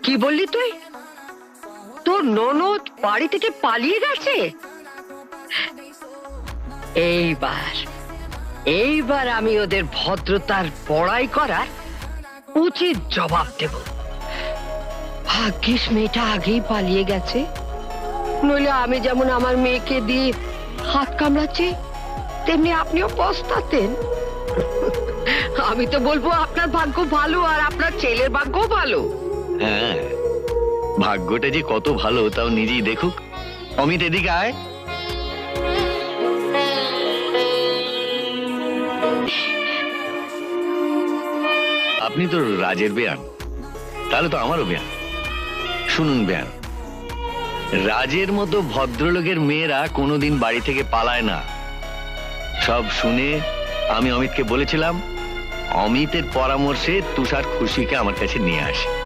কি বললি তুই? তোর ননদ বাড়ি থেকে পালিয়ে গেছে? এইবার এইবার আমি ওদের ভদ্রতার বড়াই করার উচিত জবাব দেব। ভাগ্যিস মেয়েটা আগেই পালিয়ে গেছে, নইলে আমি যেমন আমার মেয়েকে দিয়ে হাত কামড়াচ্ছি তেমনি আপনিও পস্তাতেন। আমি তো বলবো আপনার ভাগ্য ভালো আর আপনার ছেলের ভাগ্য ভালো। হ্যাঁ, ভাগ্যটা যে কত ভালো তাও নিজেই দেখুক। অমিত, এদিকে আয়। আপনি তো রাজের বেয়ান, তাহলে তো আমারও বেয়ান। শুনুন বেয়ান, রাজের মতো ভদ্রলোকের মেয়েরা কোনোদিন বাড়ি থেকে পালায় না। সব শুনে আমি অমিতকে বলেছিলাম অমিতের পরামর্শে তুষার খুশিকে আমার কাছে নিয়ে আসে।